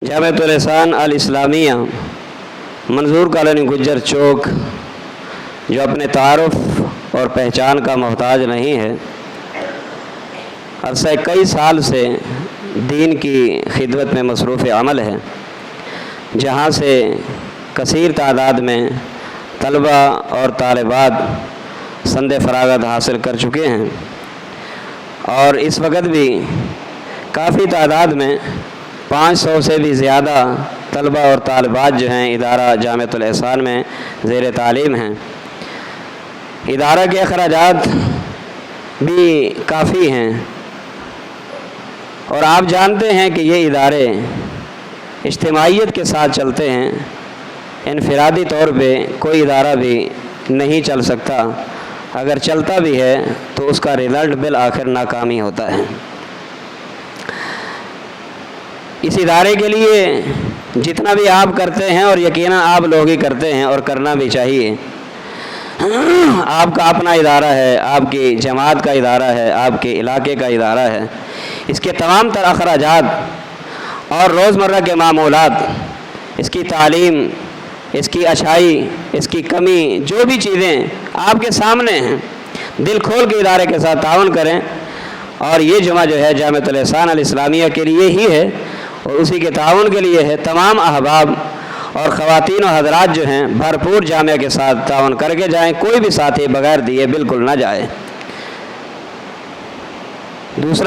जामिअतुल एहसान अल इस्लामिया मंजूर कॉलोनी गुज्जर चौक जो अपने तारुफ और पहचान का मोहताज नहीं है, अरसा कई साल से दीन की खिदमत में मसरूफ़ अमल है, जहाँ से कसीर तादाद में तलबा और तालिबात संदे फरागत हासिल कर चुके हैं और इस वक्त भी काफ़ी तादाद में 500 से भी ज़्यादा तलबा और तालिबात जो हैं इदारा जामिअतुल एहसान में ज़ेर तालीम हैं। इदारा के अखराजात भी काफ़ी हैं और आप जानते हैं कि ये इदारे इज्तिमाइयत के साथ चलते हैं। इनफरादी तौर पे कोई इदारा भी नहीं चल सकता, अगर चलता भी है तो उसका रिज़ल्ट बिल आखिर नाकामी होता है। इस इदारे के लिए जितना भी आप करते हैं और यकीनन आप लोग ही करते हैं और करना भी चाहिए, आपका अपना इदारा है, आपकी जमात का इदारा है, आपके इलाके का इदारा है। इसके तमाम तर अखराजात और रोज़मर्रा के मामूलात, इसकी तालीम, इसकी अच्छाई, इसकी कमी, जो भी चीज़ें आपके सामने हैं, दिल खोल के इदारे के साथ ताउन करें। और ये जुमा जो है जामिअतुल एहसान अल इस्लामिया के लिए ही है और उसी के ताउन के लिए है। तमाम अहबाब और ख़वातीन और हज़रात जो हैं भरपूर जामिया के साथ ताउन करके जाएं, कोई भी साथी बगैर दिए बिल्कुल ना जाए। दूसरा